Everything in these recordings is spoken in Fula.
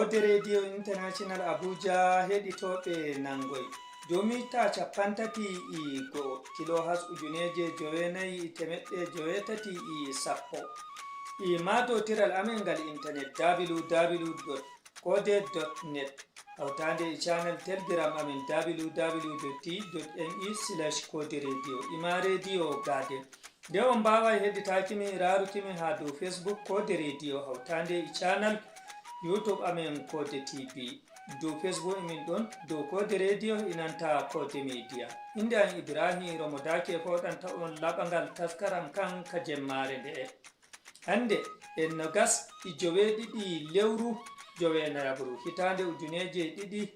Kode Radio International Abuja heɗitoɓe nangoy jomita capantati go kilohas ujuneje jowenayi temeɗɗe jowetati sappo matotiral amen ngal internet www.kode.net hawtande channel telegram amen www.t.me/kode radio ima radio gade nde on mbawa heɗitakimi rarukimi ha dow Facebook Kode Radio hawtande channel YouTube amen Kode TV dow Facebook emin ɗon dow Kode Radio inanta Kode Media inde an Ibrahim Romodake foɗanta on laɓangal taskaram kan ka jemmare nde hande en nogas joweeɗiɗi lewru jowenayabru hitande ujuneje ɗiɗi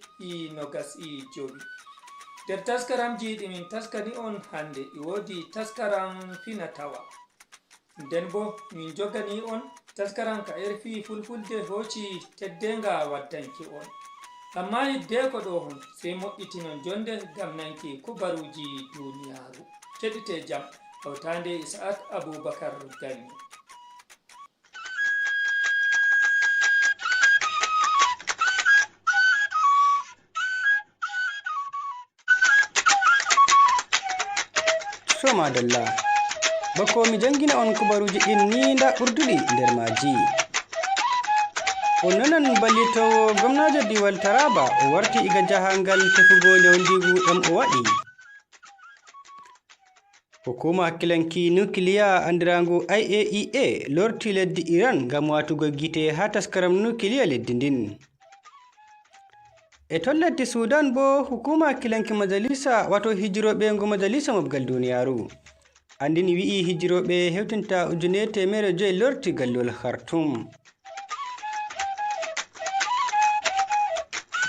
nogas jowi nder taskaramji ɗimin taskani on hande wodi taskaram fina tawa nden bo min jogani on taskaram ka RFI fulfulde hoci teddenga waddanki on amma hidde ko ɗo hon sey moƴƴitinon jonde gam nanki kubaruji duniyaru keɗite jam hawtande Isa'at Abubakar Gani. Madalla bako mi jangina on kubaruji ɗin ni nda ɓurduɗi nder maji. On nanan ballitowo gomnajo diwal Taraba o warti iga jahangal tefugo nyawndigu ɗam o waɗi. Hukuma hakkilanki nukiliya andiragu IAEA lorti leddi Iran ngam watugo gite ha taskaram nukiliya leddi ndin. E ton leddi Sudan bo hukuma hakkilanki majalisa wato hijiroɓe ngo majalisa mobgal duniyaru andini wi'i hijiroɓe hewtinta 1,500 lorti gallol Khartoum.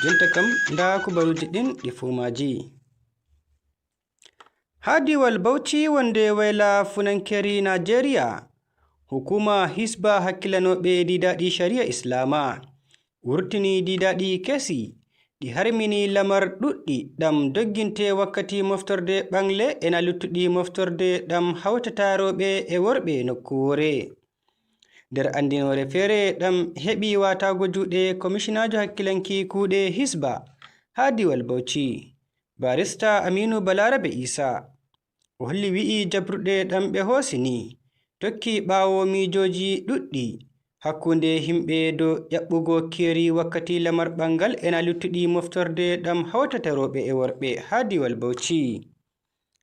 Jonta kam nda kubaruji ɗin ɗi fumaji. Ha diwal Bauchi wonde wayla funankeri Nigeria hukuma Hisba hakkilanoɓe didaɗi sharia Islama wurtini didaɗi kesi ɗi harmini lamar ɗuɗɗi ɗam dogginte wakkati moftorde ɓangle ena luttuɗi moftorde ɗam hawtata rewɓe e worɓe nokkure. Nder andinore feere ɗam heɓi watago juuɗe komisinajo hakkilanki kuuɗe Hisba ha diwal Bauchi barista Aminu Balarabe Isa o holli wi'i jabruɗe ɗam ɓe hosini tokki ɓawo mijoji ɗuɗɗi hakkunde himɓe do ƴaɓɓugo keeri wakkati lamar ɓangal ena luttuɗi moftorde ɗam hawtata rewɓe e worɓe ha diwal Bauchi.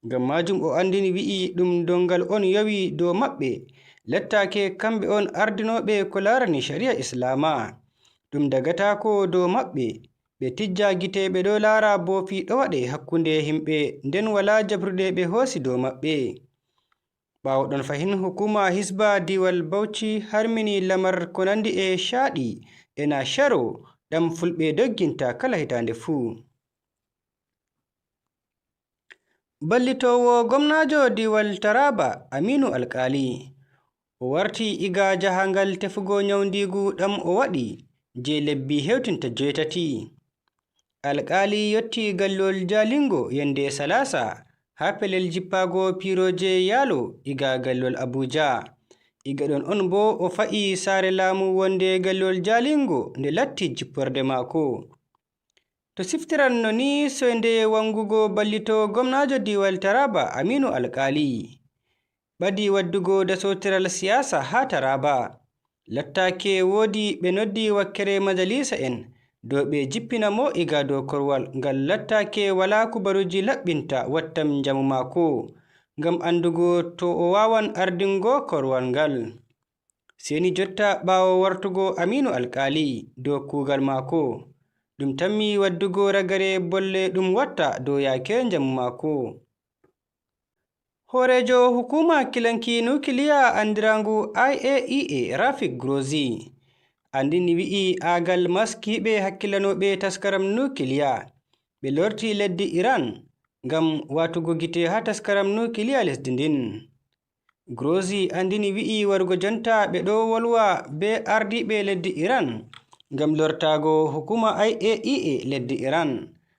Ngam majum o andini wi'i ɗum dongal on yowi dow maɓɓe lettake kamɓe on ardinoɓe ko larani sharia Islama ɗum dagatako dow maɓɓe ɓe tijja gite ɓe ɗo lara bofi ɗo waɗe hakkunde himɓe nden wala jabruɗe ɓe hoosi dow maɓɓe. ɓawo ɗon fahin hukuma Hisba diwal Bauchi harmini lamar ko nandi e shaɗi ena sharo ɗam fulɓe dogginta kala hitande fuu. Ballitowo gomnajo diwal Taraba Aminu Alkali o warti iga jahangal tefugo nyawndigu ɗam o waɗi je lebbi hewtinta 8. Alkali yotti gallol Jalingo yende Salasa ha pelel jippago piroje yalo iga gallol Abuja. Iga ɗon on bo o fa'i sare laamu wonde gallol Jalingo nde latti jipporde mako. To siftiran no ni soinde wangugo ballito gomnajo diwal Taraba Aminu Alkali ɓadi waddugo dasotiral siyasa ha Taraba lattake wodi ɓe noddi wakkere majalisa en dow ɓe jippina mo iga dow korwal ngal lattake wala kubaruji laɓɓinta wattam jamu mako ngam andugo to o wawan ardingo korwal ngal. Seni jotta ɓawo wartugo Aminu Alkali dow kugal mako ɗum tammi waddugo ragare bolle ɗum watta dow yake jamu mako. Horejo hukuma hakkilanki nukiliya andiragu IAEA Rafik Grossi andini wi'i agal maskiɓe hakkilanoɓe taskaram nukiliya ɓe lorti leddi Iran ngam watugo gite ha taskaram nukiliya lesdi ndin. Grossi andini wi'i wargo jonta ɓe ɗo wolwa be ardiɓe leddi Iran ngam lortago hukuma IAEA leddi Iran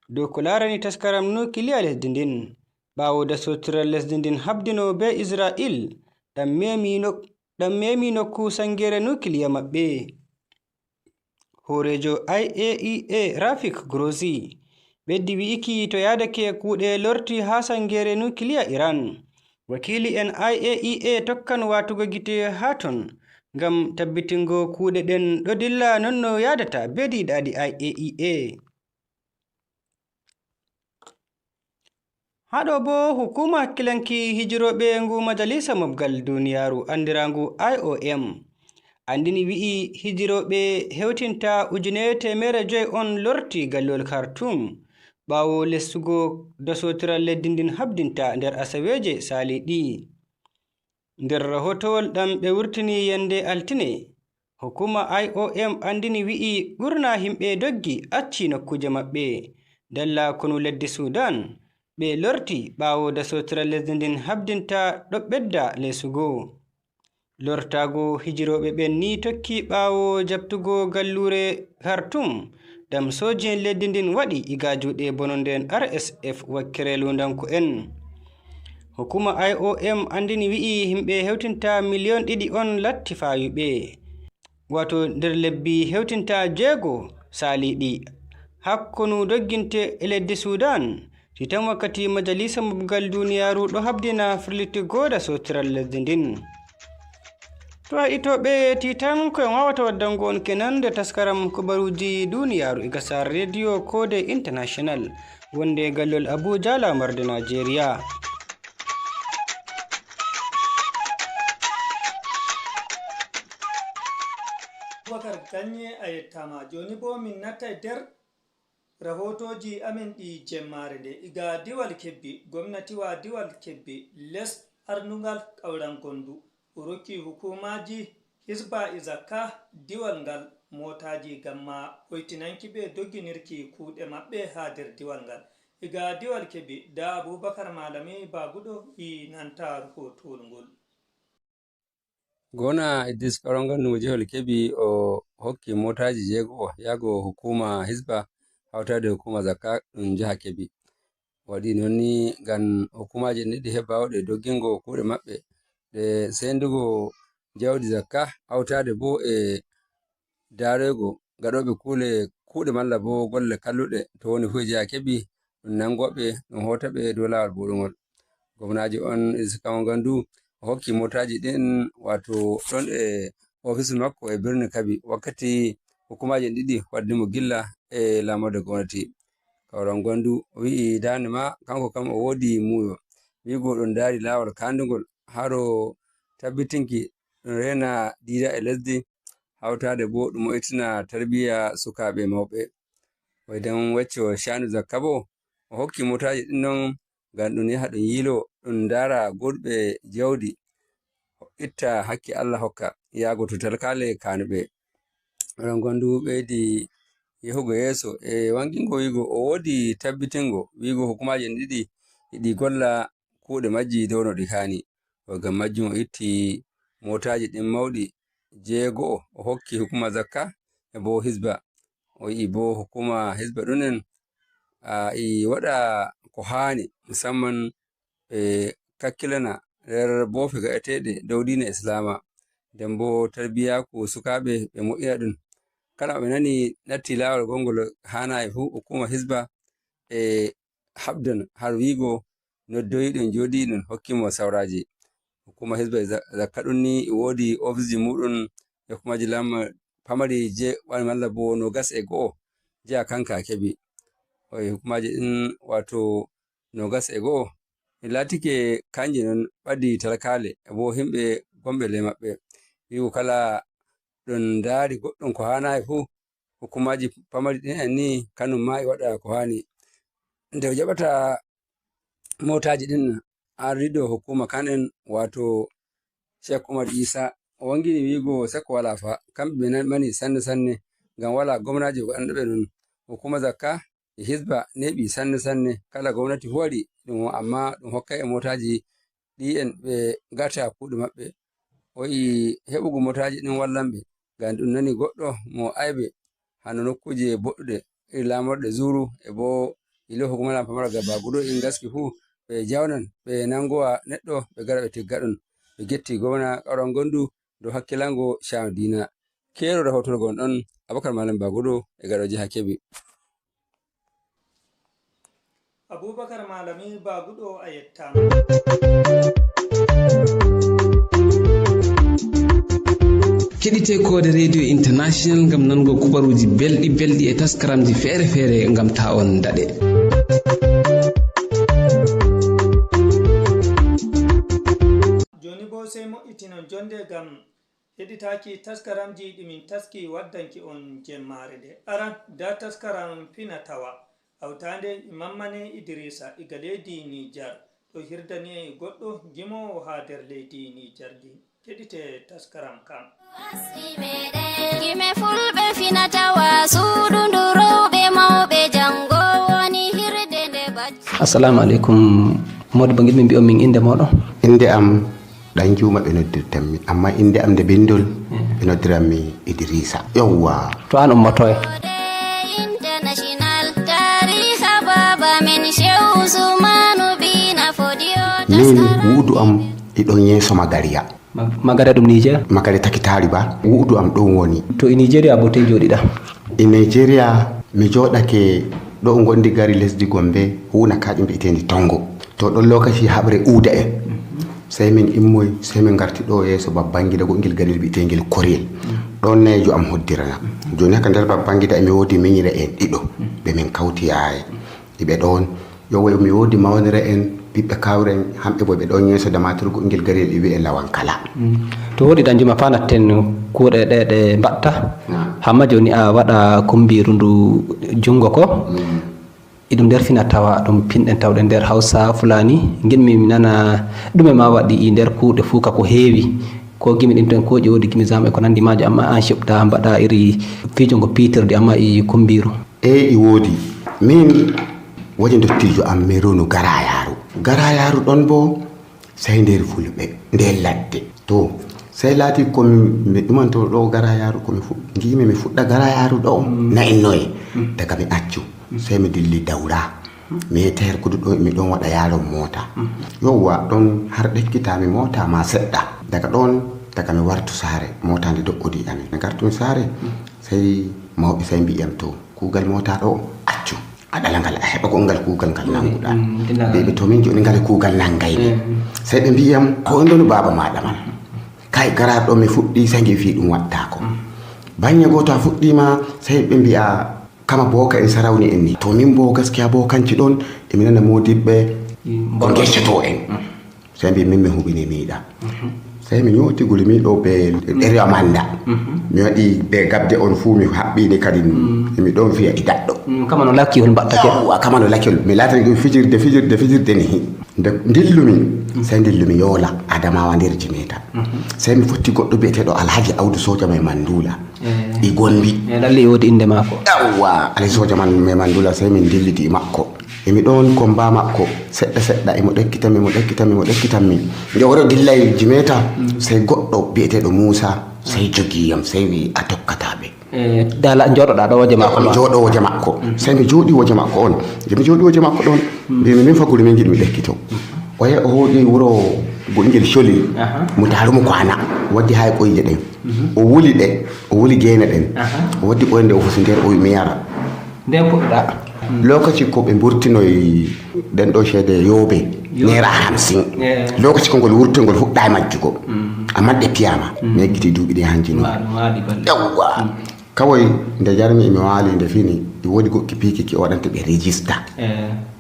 dow ko larani taskaram nukiliya lesdi ndin ɓawo dasotiral lesdi ndin habdino be Israel ɗam memi nokku sangere nukiliya maɓɓe. horejo IAEA Rafik Grossi ɓeddi wi'iki to yadake kuuɗe lorti ha sangere nukiliya Iran, wakili en IAEA tokkan watugo gite ha ton ngam tabbitingo kuuɗe ɗen ɗo dilla non no yadata be diiɗaɗi IAEA. Haɗo bo hukuma hakkilanki hijiroɓe ngu majalisa mobgal duniyaru andirangu IOM andini wi'i hijiroɓe hewtinta 1,500 on lorti gallol Khartoum ɓawo lestugo dasotiral leddi ndin habdinta nder asaweje saliɗi. Nder rahotowol ɗam ɓe wurtini yande altine, hukuma IOM andini wi'i ɓurna himɓe doggi acci nokkuje maɓɓe dalla konu leddi Sudan ɓe lorti ɓawo dasotiral lesdi ndin habdinta ɗo ɓedda lesugo. Lortago hijiroɓe ɓen ni tokki ɓawo jabtugo gallure Khartoum dam sojin leddi ndin waɗi iga juuɗe bononde RSF wakkere lundanko'en. Hukuma IOM andini wi'i himɓe hewtinta 2 million on latti fayuɓe, wato nder lebbi hewtinta 6 saliɗi hakkonu dogginte e leddi Sudan titan wakkati majalisa mobgal duniyaru ɗo habdina firlittigo dasotiral lesdi ndin. To a itoɓe titan koyen wawata waddango on kenan nde taskaram kubaruji duniyaru e gasar radio Kode International wonde gallol Abuja lamarde Nigeria. Abubakar Ganye a yettama. Joni bo min natta e nder rahotoji amin ɗi jemmare nde iga diwal Kebbi. Gwamnatiwa diwal Kebbi les arnungal ƙauran Gondu rokki hukumaji Hisba e Zakka diwal ngal motaji gamma hoytinanki ɓe dogginirki kuuɗe maɓɓe ha nder diwal ngal. Iga diwal Kebbi da Abubakar Malami Baguɗo i nanta rahotowol ngol. Gona Idris Ƙauran Gandu jihar Kebbi o hokki motaji 6 yago hukuma Hisba hawtade hukuma Zakka ɗum jiha Kebbi. Waɗi nonni ngam hukumaji ɗiɗi heɓa waɗe doggingo kuuɗe maɓɓe ɗe sendugo jawdi Zakka hawtade bo e darego gaɗoɓe kuuɗe malla bo golle kalluɗe to woni fu e jiha Kebbi ɗum nangoɓe ɗum hotaɓe dow lawol boɗugol. Gwamnaji on Idris Ƙauran Gandu hokki motaji ɗin wato ɗon e ofis makko e birni Kabi wakkati hukumaji ɗiɗi waddimo gilla e lamorde gwamnati. Ƙauran Gandu wi'i dande ma kanko kam o wodi muyo wigo ɗon dari lawol kandugol haro tabbitinki ɗum rena diida e lesdi hawtade bo ɗum mo'itina tarbiya sukaɓe mawɓe. Waydan wacco shanu Zakka bo o hokki motaji ɗin non ngam ɗum yaha ɗum yilo ɗum dara goɗɓe jawdi itta hakki Allah hokka yago to talkale kanuɓe. Ƙauran Gandu ɓeydi yahugo yeeso e wangingo wigo o wodi tabbitingo wigo hukumaji ɗiɗi yiɗi golla kuuɗe majji dow no ɗi hani. Ngam majjum o itti motaji ɗin mawɗi 6 o hokki hukuma Zakka e bo Hisba. O yi'i bo hukuma Hisba ɗumen i waɗa ko hani musamman ɓe kakkilana nder bofe ga'eteɗe dow diina Islama nden bo tarbiyaku sukaɓe ɓe moƴƴina ɗum. Kala ɓe nani natti lawol gongol hanayi fu hukuma Hisba e habdan har wigo noddoyiɗum joɗiɗum hokkimo sawraji. Hukuma Hisba e Zakka ɗum ni wodi ofisji muɗum e hukumaji lamar pamari malla bo 21 jiha kanka Kebbi. Hukumaji ɗin wato 21 latike kanji non ɓaddi talkale e bo himɓe gomɓe le maɓɓe wigo kala ɗum daari goɗɗum ko hanayi fu hukumaji pamari ɗin en ni kanum ma e waɗa ko hani. Nde o jaɓata motaji ɗin ardiɗo hukuma kanen wato Sheikh Umar Isa o wangini wigo sakko wala fa kamɓe ɓe mani sanne sanne ngam wala gwamnaji goɗanɗoɓe non. Hukuma Zakka e Hisba neɓi sanne sanne kala gwamnati fu waɗi ɗum amma ɗum hokkai e motaji ɗi en ɓe gata kuuɗe maɓɓe. O yi heɓugo motaji ɗin wallanɓe ngam ɗum nani goɗɗo mo aybe hano nokkuje boɗɗuɗe iri lamorɗe zuru e bo ilo hukuma pamara ga Baguɗo in gaski fu ɓe jawnan ɓe nangowa neɗɗo ɓe gara ɓe tigga ɗum. Ɓe getti gwamna Ƙauran Gandu dow hakkilango shanu diina. Kero rahotol gon ɗon Abubakar Malam Bagudo e gaɗo jiha Kebbi. Abubakar Malami Bagudo a yettama. keɗite kode radio international ngam nango kubaruji belɗi e taskaramji feere ngam ta on daɗe. Joni bo sai mo'itinon jonde gam heɗitaki taskaramji ɗimin taski waddanki on jemmare nde. Aran da taskaram fina tawa hawtande Mammane Idrissa iga leydi Nijar ɗo hirdani goɗɗo gimowo ha nder leydi Nijar din. Keɗite taskaram kam. Gime fulɓe fina tawa suudu ndu rewɓe mawɓe jango woni hirde nde bacci. Assalamu alaikum Modibo, giɗmi mbi'on min inde moɗon? Inde am Danjuma ɓe noddirtanmi, amma inde am nde bindol ɓe noddiranmi Idrissa. Yawwa. To an ummotoye? International tariha baba men Shehu Usmanu Bina Fodio. Min wuudu am iɗon yeeso Magariya. Magariya ɗum Niger? Magariya Takitari ba, wuudu am ɗon woni. To e Nigeria bo toye joɗiɗa? E Nigeria mi joɗake ɗo gondi gari lesdi Gombe huuna kaƴum mbi'etendi Tongo. To ɗon lokaci haɓre uuda en sai min immoy sai min garti ɗo yeeso Babangida gongel garil mbi'etengel Koriyel. Ɗon nejo am hoddirana. Joni haka nder Babangida mi wodi miñire en ɗiɗo ɓe min kawti yaye iɓe ɗon. Yowo mi wodi mawnire en ɓiɓɓe kawren hamɓe bo ɓe ɗon yeeso Damaturu gongel garil e wi'e Lawan Kala. To woɗi Danjuma fanaten kuuɗe ɗe ɗe mbatta hamma joni a waɗa kumbiru ndu jungo ko iɗum nder fina tawa ɗum pinɗen tawɗe nder Hausa Fulani. Giɗmi mi nana ɗume ma waɗi i nder kuuɗe fuuka ko heewi ko gimi ɗin ten koji wodi gimi zam e ko nandi majo, amma an heɓta mbaɗa iri fijo ngo pitirde amma i kumbiru? I wodi. Min woni dottijo am mi ronu Garayaru ɗon bo sai nder Fulɓe nder ladde. To sai laati komi ɗumanto ɗo Garayaru komi gimi mi fuɗɗa Garayaru ɗo nayi noye daga mi accu sai mi dilli Daura mi yetta her kudu ɗo mi ɗon waɗa yaron mota. Yowwa ɗon har ɗekkitami mota ma seɗɗa. Daga mi wartu saare mota nde do'odi amin. Mi gartumi saare sai mawɓe sai mbiyam to kuugal mota ɗo accu a ɗala ngal a heɓa gongal kuugal ngal nanguɗa. Ɓeɓe to min joni ngal kuugal nangaymi. Sai ɓe mbiyam ko ndonu baba maɗa man kay Garaɗo mi fuɗɗi sai ngi fi ɗum wattako. Banye goto a fuɗɗima sai ɓe mbiya kama boka en sarawni en ni. To min bo gaskiya bokanci ɗon emi nana modiɓɓe ko geccoto en. Sai mbi min mi huɓini miiɗa. Sai mi ñoti gulmi ɗo ɓe ɗere Amanda mi waɗi ɓe gabde on fuu mi haɓɓini kadi mi ɗon fiya i daɗɗo. Kama no lakkihol mbaɗtake? Kama no lakkihol mi laatani ɗum fijirde ni nde dillumi sai dillumi Yola Adamawa nder Jimeta. Sai mi fotti goɗɗo bi'eteɗo Alhaji Audu Soja Mai Mandula i Gombi. Lalle wodi inde mako? Yawwa Alhaji Soja Mai Mandula. Sai min dillidi makko emi ɗon komba makko seɗɗa emo ɗekkitanmi nde woro dillay Jimeta. Sai goɗɗo bi'eteɗo Musa sai jogiyam sai wi a tokkataɓe dala joɗoɗa ɗo woje makko? Mi joɗo woje makko. Sai mi joɗi woje makko on. Nde mi joɗi woje makko ɗon mbimi min faguri min giɗi mi ɗekkito. O yahi o hooƴi wuro gongel Cholil mo darumo kwana waddi hay koyje ɗen o wuli gene ɗen o waddi ɓoyde o hosi nder o wi mi yara. Nden puɗɗa lokaci ko ɓe mburtinoy ɗen ɗo ceede Yobe naira 50 lokaci ko ngol wurtongol fuɗɗa majjugo amma ɗe piyama mi yeggiti duuɓi ɗi hanjino. Yawwa kawai nde jarmi mi waali nde fini ɗi wodi goɗɗi pikiki o waɗanta ɓe register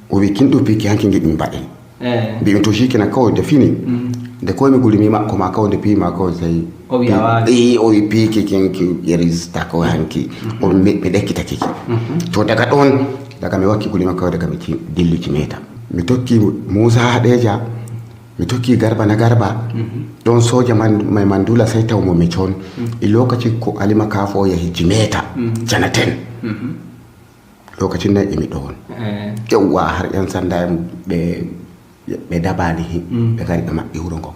o wi kin ɗo piki hanki giɗi mi mbaɗen mbimi to shikenan kawai nde fini nde koye mi gulimi makko ma kawai nde piyima kawai sai o wi piki kinki e register kawai hanki mi ɗekkitaki ki. To daga mi wakki gulima kawai daga mi dilli Jimeta mi tokki Musa Hadeja mi tokki Garba na Garba ɗon Soja Mai Mandula sai tawmo mi con e lokaci ko Alima Kafo yahi Jimeta Janaten lokacin nan emi ɗon. Yawwa har yan sanda ɓe dabani ɓe gari ɓe maɓɓi wuro ngo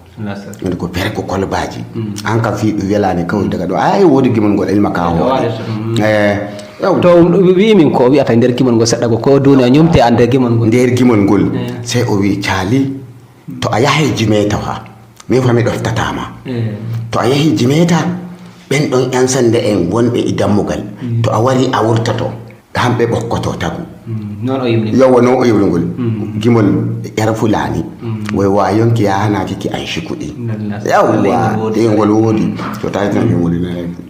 woni ko pere ko kolbaji an kam fi ɗum welani kawai daga ɗo ay wodi gimol ngol Alima Kafo. To wi min ko wi'ata nder gimol ngol seɗɗa ko duniya ñumte an nder gimol ngol sai o wi Cali to a yahi Jimeta fa min fa mi ɗoftatama to a yahi Jimeta ɓen ɗon yan sande en wonɓe e dammugal to a wari a wurtoto hamɓe ɓokkoto tagu yowa noon o yewlugol gimol yara fulani way wa yonki yahanaaki ki an shikuɗi yawwa ngol woodi so tawi tan ɗum woni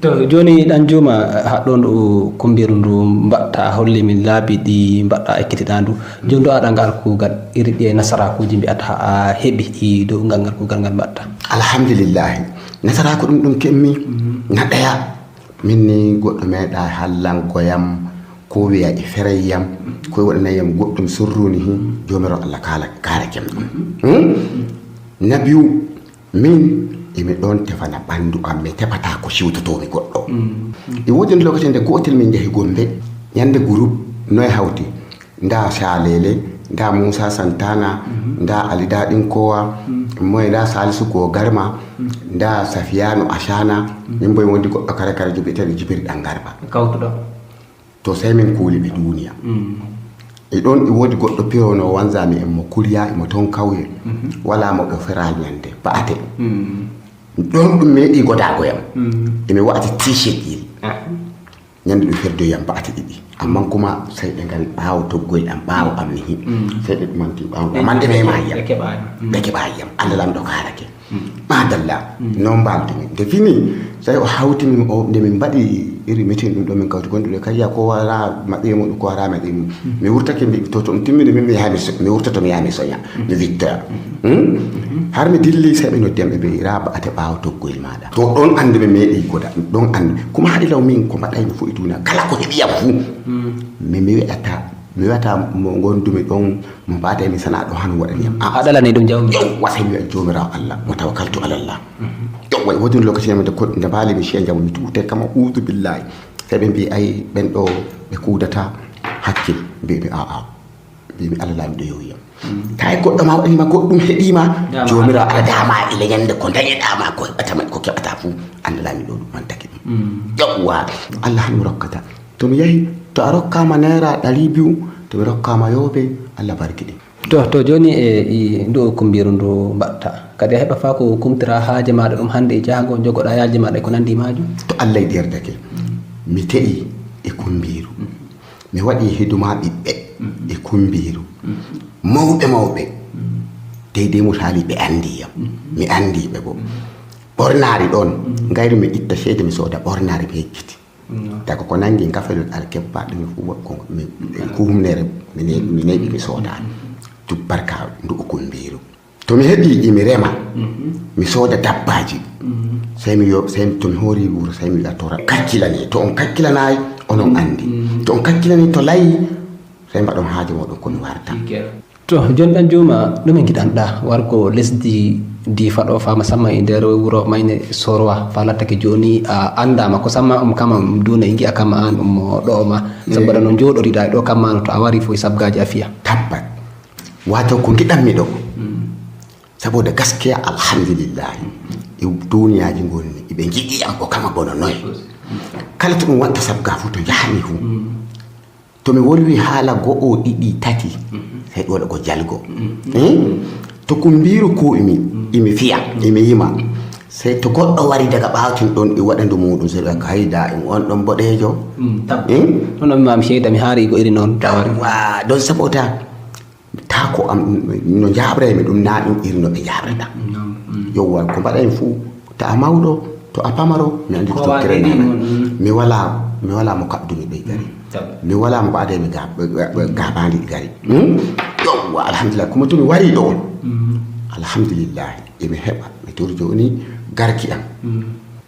to joni ɗan juma haɗɗon ɗo kumbiru ndu mbaɗta holli min laabi ɗi mbaɗɗa ekkitiɗa ndu joni ɗo aɗa ngal kuugal iri ɗi e nasarakuji mbiyata a heeɓi i dow ngal kuugal ngal mbaɗta alhamdulillahi nasaraku ɗum kemmi na ɗaya min ni goɗɗo meeɗa hallankoyam ko wiya e fereyyam koye waɗanayam goɗɗum surruni hi jomirawo Allah kaarakem ɗum na biyu min emi ɗon tefana ɓanndu am mi tefata ko siwtotomi goɗɗo e woodi lokaci nde gotel min jehi Gombe ñande groupe noye hawti nda Salele nda Moussa Santana nda Ali Daɗinkowa moye nda Salisu Ko Garma nda Safiyanu Ashana min boye wondi goɗɗo kare kare joɓeteɗo Jibiri ɗan Garba kawtuɗo to sai min kuuli ɓe duniya e ɗon e woodi goɗɗo pirono wanzami en mo kuriya emo ton kawye wala mo ɓe feral ñande ba'ate ɗon ɗum meeɗi godagoyam emi wa'ati t-shirt yel ñande ɗum ferdoyam ba'ate ɗiɗi amma kuma sai ɓe ngari ɓaawo toggoy ɗam ɓaawo am ni sai ɓe ɗumanti ɓaawo man ɗe mema yam ɓe keɓa yam Allah lam ɗo karake madalla non mbaldumi nde fini sai o hawtimi o nde min mbaɗi iri meeting ɗum ɗo min kawti gonduɗe kayya ko wara maɓɓe muɗum ko wara maɓɓe mum mi wurtake mbi to ɗum timmini min mi wurtoto mi yaha mi soña mi victoire har mi dilli sai ɓe noddiyam ɓe ɓe ra ba'ate ɓaawo toggoyel maɗa to ɗon andi ɓe meeɗi goda ɗon andi kuma haɗi law min ko mbaɗaymi fo e duniya kala ko heɓiyam fuu mi wiyata mo gondumi ɗon mo mbaɗaymi sana ɗo han waɗaniyam a ɗalani ɗum jawmi wasay mi wiya jomirawo Allah mo tawakkaltu alallah way wodin lokaci nde nde mbaali mi ciya jamu mi tuute kama udu billahi sai ɓe mbi ay ɓen ɗo ɓe kuudata hakkil mbiɓe aa mbimi Allah laami ɗo yowiyam tawi goɗɗo ma waɗanima goɗɗum heɗima jomirawo ala dama ile ñande ko dañeɗama ko heɓatama ko keɓata fuu Allah laami ɗo ɗum man taki ɗum yowwa Allah hani rokkata to mi yahi to a rokkama naira 200 to mi rokkama Yobe Allah barkiɗi to joni e ndu kumbiru ndu mbaɗta kadi a heɓa fa ko kumtira haaje maɗa ɗum hande e jahango jogoɗa yaaji maɗa ko nandi majum to Allah yerdake mi te'i e kumbiru mi waɗi hiduma ɓiɓɓe e kumbiru mawɓe deydey mo taali ɓe andiyam mi andiɓe bo ɓornari ɗon gayru mi itta ceede mi sooda ɓornari ɓe hekkiti daga ko nangi gafelol alkebba ɗumi fu humnere mi neɓi mi soodani tu barka ndu kumbiru to mi heɓi imi rema mi sooda dabbaji sai to mi hoori wuro sai mi wiya to kakkilani to on kakkilanayi onon andi to on kakkilani to layi sai mbaɗon haaje moɗon komi warta to joni ɗan juma ɗumen giɗanɗa wargo lesdi difa ɗo fa musamman e nder wuro mayne Sorwa fa lattake joni a andama ko samma kama duna e gi'a kama an mo ɗo ma saboda no joɗoriɗa e ɗo kammano to a wari fo e sabgaji a fiya tabbat wato ko giɗanmi ɗo saboda gaskiya alhamdulillahi e duniyaji gonni eɓe giɗiyam ko kama bono noy kala to ɗum watta sabga fu to jahani fu to mi wolwi haala go'o ɗiɗi tati sai ɗo waɗa ko jalgo to kumbiru ko imi fiya imi yima sai to goɗɗo wari daga ɓawtin ɗon e waɗandu muɗum sai ɗa hayda en on ɗon boɗejo non mi mami ceeda mi haari go iri noon wa don saboda tako am no jabraymi ɗum na ɗum iri no ɓe jabrata yowwa ko mbaɗaymi fuu to a mawɗo to a pamaro mi andi ko tokkirenana mi wala mo kaɓdumi ɗo e gari mi wala mo ɓaadaymi gabandi ɗi gari yowwa alhamdulillah kuma to mi wari ɗo alhamdulillah emi heɓa mi tori joni garki am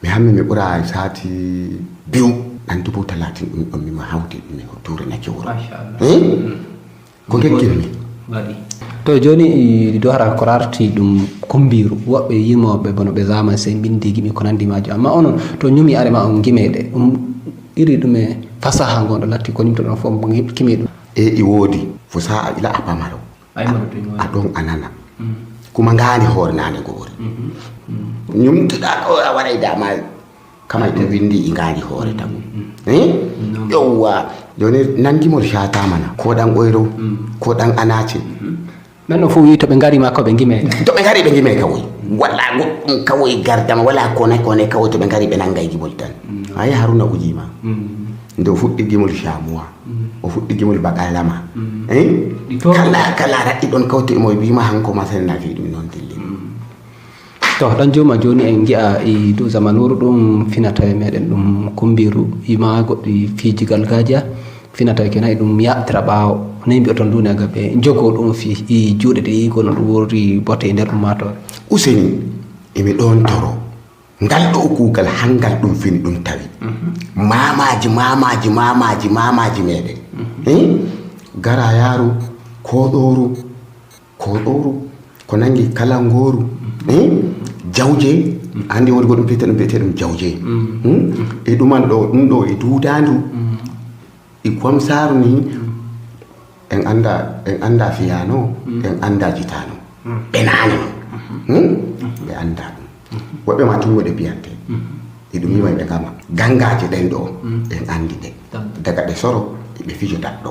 mi hammi mi ɓura sati biyu ɗan 30 ɗum ɗon mimo hawti mi turinake wuro ko gekkinmi to joni do hara ko rarti ɗum kumbiru woɓɓe yimoɓe bono ɓe zaman sey bindi gimi ko nandi majum amma onon to ñumi arema on gimeɗe iri ɗume fasaha gonɗo latti ko nimto ɗon fof kimi ɗum i woodi fasaha ila a pamaro a ɗon a nana kuma ngani hoore nane goori ñumtuɗa ɗo a waɗay dama kama ɗum windi i ngani hoore tagu yowwa joni nangimol shatamana ko ɗan ɓoyro ko ɗan anace nan ɗo fof wi to ɓe ngari ma ko ɓe gime to ɓe ngari ɓe gime ka woy wala goɗɗum kawai gardama wala kone kawai to ɓe ngari ɓe nangay gimol tan ayi Haruna ujima nde o fuɗɗi gimol Shamuwa o fuɗɗi gimol Bakalama kala raɗɗi ɗon kawti mo wima hanko ma sen nafi ɗum noon dilli to ɗan joma joni en gi'a e dow zamanuru ɗum finatawe meɗen ɗum kumbiru ima goɗɗi fiji gargajiya finatawe kenan e ɗum yaɓtira ɓaawo nayi mbiyoton duniyaga ɓe jogo ɗum fi i juuɗe ɗe yigono ɗum wori bote e nder ummatore useni emi ɗon toro ngal ɗo kuugal hangal ɗum fini ɗum tawi mamaji meɗen gara yaaru koɗoru ko nangi kalangoru jawje andi woni goɗɗum pete ɗum biyete ɗum jawje e ɗuman ɗum ɗo e duudandu e komsaru ni en anda fiyano en anda jitano ɓe nani ɓe anda ɗum woɓɓe ma tummoɗe biyante e ɗum yimay ɓe gama gangaje ɗen ɗo en andi ɗe daga ɗe soro eɓe fijo daɗɗo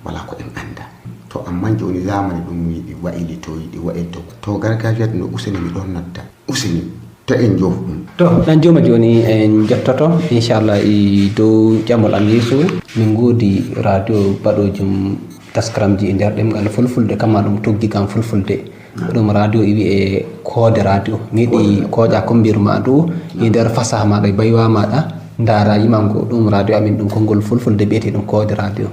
wala ko en anda to amma joni zamani ɗum yiɗi wa'ilitoyi ɗi wa'ilto to gargajiya ɗum ɗo useni mi ɗon nodda useni to en jof ɗum to ɗan joma joni en jottoto inchallah e dow ƴamol am yeeso min goodi radio baɗojum taskaramji e nder ɗemgal fulfulde kamma ɗum toggi kam fulfulde ɗum radio e wiye koode radio mi yiɗi kooƴa kombiru ma dow e nder fasaha maɗa e baywa maɗa ndara yimango ɗum radio amin ɗum konngol fulfulde ɓiyete ɗum koode radio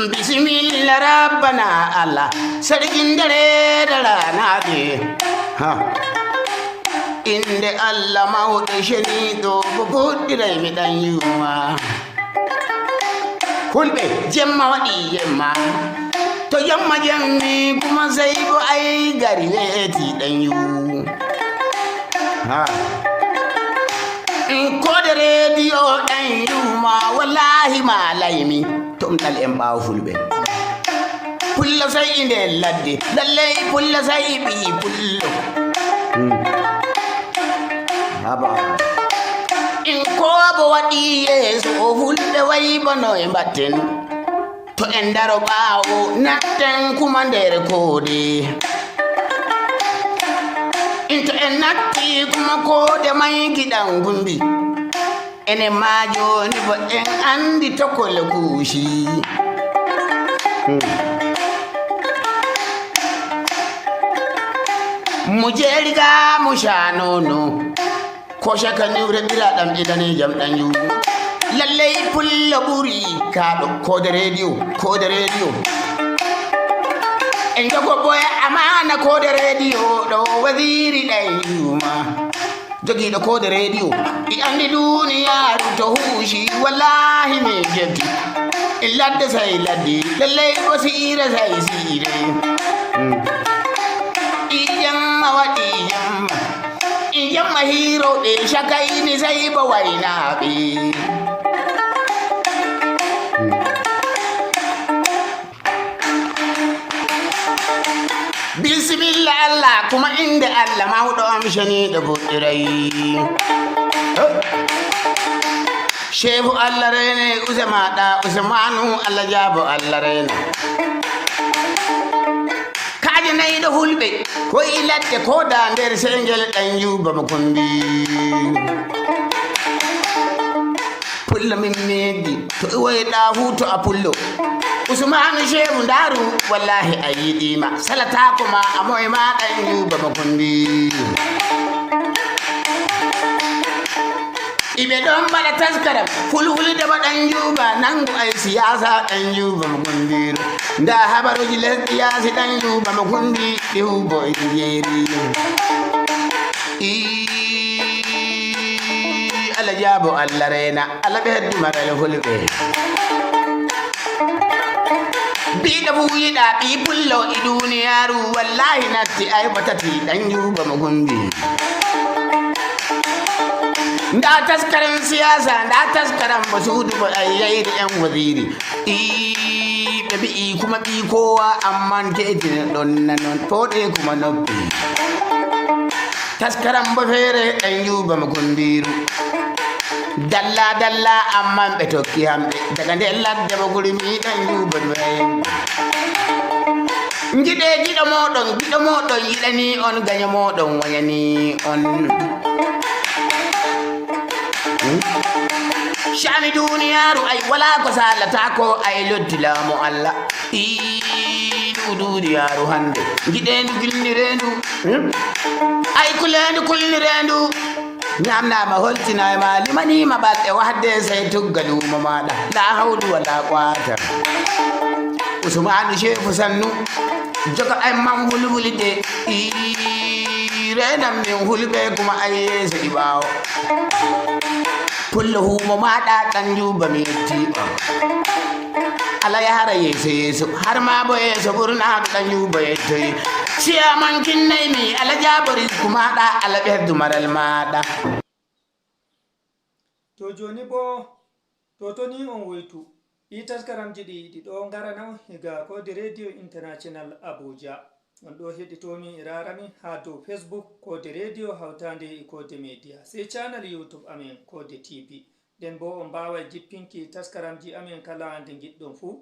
Bismillah rabbana Allah sarkin dare da rana ke inde Allah mawɗo sheni ɗo bo fuɗɗiray mi ɗan yuma fulɓe jemma waɗi yemma to yamma jammi kuma sai bo ai gari weti ɗan yu kode rediyo ɗan yuma wallahi ma laymi tum ɗal en ɓaawo fulɓe pulla sai inde ladde lallai pulla sai ɓi pullo haba in kobo waɗi yeeso o fulɓe wayi bono e mbatten to en daro ɓaawo natten kuma nder koode in to en natti kuma koode may giɗan gumbi enen ma joni bo en andi tokole kuushi mo jeeriga mo shanono ko shaka niwre ɓiraɗam ɗidanejam ɗan yu lallay pullo ɓuri kaɗo kode radio en jogo boya amana kode radio ɗo wasiri ɗan yuma jogiiɗo kode radio i andi duniyaru to huushi wallahi mi jebti e ladde say ladde lallay o siire say siire i jamma waɗi jamma hiroɓe shakayni say bo waynaɓe bismillah Allah kuma inde Allah mawɗo am shaniɗo boɗɗiray shehu Allah rene use maɗa Usmanu Allah jaabo Allah rena kaje nayiɗo hulɓe koye ladde koda nder sengel ɗan yuba mo kondi pullo min meɗi to iwoyɗa hu to a pullo Usmanu shehu ndaru wallahi a yiɗima salatako ma amoye ma ɗan yuba mo kondi iɓe ɗon mbaɗa taskaram fulfulde mo ɗan yuba nangu ay siyasa ɗan yuba mo gondiru nda habaruji lesɗi yaasi ɗan yuba mo gondi ɗi hubo e jeeri Allah jaabo Allah reena Allah ɓeddumaral fulɓe biɗo fuyiɗa ɓi pullo e duniyaru wallahi natti ay ko tati ɗan yuba mo gondi nda taskaran siyasa nda taskaran ba suudu ba ayyayri en waziri ɓe ɓi'i kuma ɓi kowa amman keetine ɗon nanon poɗe kuma noppi taskaran ba feere ɗan yuba mo gondiru dalla amman ɓe tokki hamɓe daga nder ladde mo guri miɗen juuba ɗumen jiɗe giɗo moɗon yiɗani on gaño moɗon wañani on shani duniyaru ay wala ko salata ko ay loddi laamu Allah duniyaru hande jiɗendu gilnirendu ay kulnirendu ñamnama holtinayma limanima ɓalɗe wadde sey tugga lumo maɗa la hawdu wala qwata usmanu chefu sannu joga ay man hulhuli de renam min hulɓe kuma ayyeso ɗi ɓawo pullo humo maɗa kanjuba mi yetti ala yahara yeeso har ma bo yeeso ɓurna ko kanjuba yettoyi ciyaman kinnay mi ala jabori kumaɗa ala ɓerdu maral maɗa to joni bo to toni on woytu ɗi taskaramji ɗi ɗo garanaw higa kode radio international abuja on ɗo heɗitomi rarami ha dow facebook kode radio hawtande e kode media sey channel youtube amen kode tv nden bo on mbawa jippinki taskaramji amen kala nde giɗɗon fuu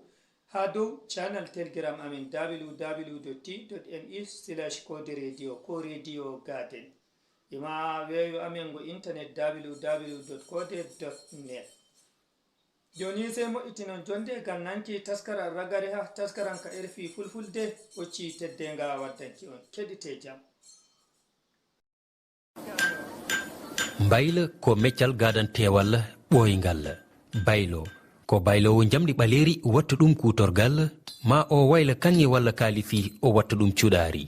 ha dow channel telegram amen www.t.me/kode radio ko radio garden ima weeyo amen go internet www.kode.net joni sey moƴƴitinon jonde gam nanki taskaran ragare ha taskaran ka RFI fulfulde ɓocci teddenga waddanki on keɗite jam. baylo ko meccal gadantewal ɓoyngal baylo ko baylowo jamɗi ɓaleri watta ɗum kutorgal ma o wayla kanŋe walla kalifi o watta ɗum cuɗari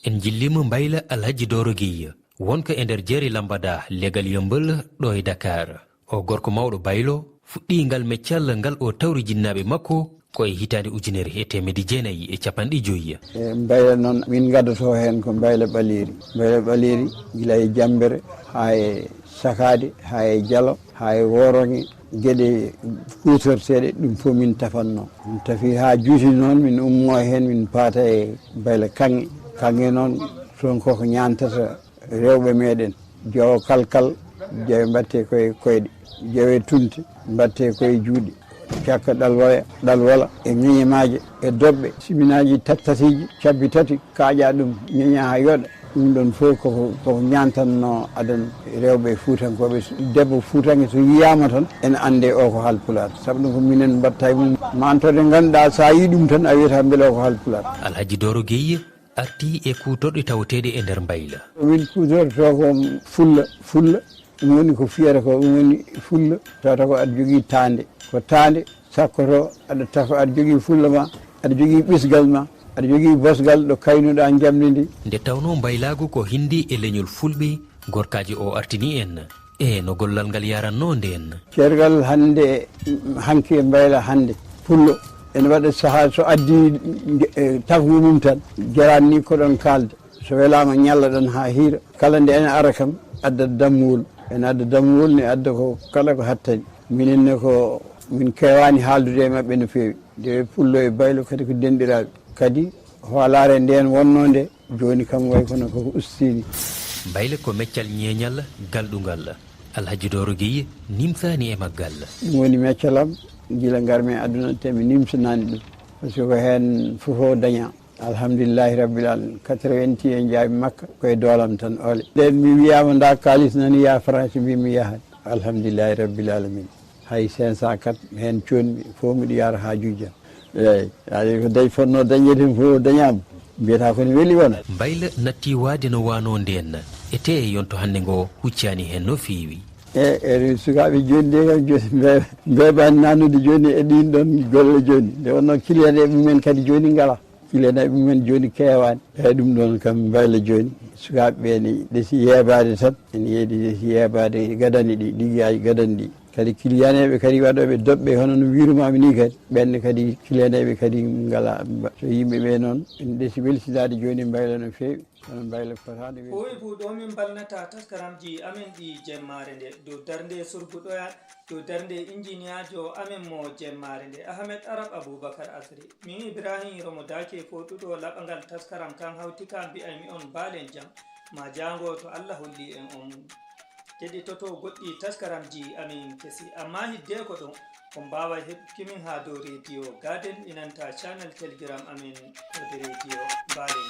en jillima bayla Alhaji Doro Gueye wonko e nder jeeri lambada legal yombol ɗo e Dakar o gorko mawɗo baylo fuɗɗi ngal meccal ngal o tawri jinnaɓe makko koye hitande 1950 bayla noon min gaddoto hen ko bayla ɓaleri gila e jambere ha e sakade ha e dialo ha e woroŋe gueɗe kutorteɗe ɗum fof min tafanno min tafi ha juuti noon min ummo hen min paata e bayla kanŋe noon toon koko ñantata rewɓe meɗen jowo kalkal jewe mbatte koye koyɗe jewe tunte mbatte koye juuɗe cakka ɗalwala e ñeñemaje e doɓɓe siminaji tattatiji cabbi tati kaaƴa ɗum ñeña ha yoɗa ɗum ɗon fof koko ñantanno adan rewɓe fuutankoɓe debbo fuutanke so yiyama tan ene ande o ko halpular saabu ɗum ko minen mbatta mum mantode ganduɗa sa yi ɗum tan a wiyata beele o ko halpular. Alhaji Doro Gueye arti e kutorɗe tawteɗe e nder bayla min kutorto ko fulla ɗum woni ko fiyata ko ɗum woni fulla tawata ko aɗa jogui tande ko tande sakkoto aɗa tako aɗa jogui fulla ma aɗa jogui ɓisgal ma aɗa jogui bosgal ɗo kaynuɗa jamdi ndi nde tawno baylagu ko hindi e leñol fulɓe gorkaji o artini en e no gollal ngal yaranno nden ceergal hande hanki e bayla hande pullo ene waɗa saaha so addi tafmumum tan jarani ko ɗon kalde so welama ñalla ɗon ha hiira kala nde ene ara kam adda dammuwol ene adda dammuwol ne adda ko kala ko hattani minenne ko min kewani haaldude e mabɓe no fewi nde pullo e baylo kadi ko denɗiraɓe kadi hoolare nden wonnode joni kam way kono koko ustini bayla ko meccal ñeñal galɗugal Alhaji Doro Gueye nimsani e maggal ɗum woni meccalam gila garmi aduna temi nimsanani ɗum par ce que ko hen fofo daña alhamdulillahi rabbil alamin 80 en jaabi makka koye doolam tan ole nden mi wiyama nda kalis nani ya France mbimi yahat alhamdulillahi rabbil alamin hay 504 hen conmi fof miɗo yara hajuji jam eyyi ko dañ fonno dañede fof dañama mbiyata kone weeli wona bayla natti waade no wano nden ete yonto hande ngo huccani hen no fewi e sukaɓe joni de kam joni mbebani nannude joni e ɗin ɗon golle joni nde wonno kiliyaneɓe mumen kadi joni ngala kiliyaneɓe mumen joni kewani eyyi ɗum ɗon kam bayla joni sukaɓeɓe ne ɗesi yeebade tan ene yeedi ɗesi yeebade gadani ɗi liggueyaji gadani ɗi kadi kiliyaneɓe kadi waɗoɓe doɓɓe hono no wirumami ni kadi ɓenne kadi kiliyaneɓe kadi ngala so yimɓeɓe noon ene ɗesi welsinade joni bayla no fewi kono bayla fotade ɓoyi fuu ɗo min balnata taskaramji amen ɗi jemmare nde dow darde surguɗoya dow darde ingéniajo amen mo jemmare nde Ahmed Arab Aboubacar Asri min Ibrahim Romodake foɗuɗo laɓagal taskaram kan hawti ka mbiyaymi on mbalen jam ma jango to Allah holli en on keɗitoto goɗɗi taskaramji amin kesi amma hidde ko ɗon on mbawa heɓkimin ha dow radio garden inanta channel telegram amin ɗode radio mbaren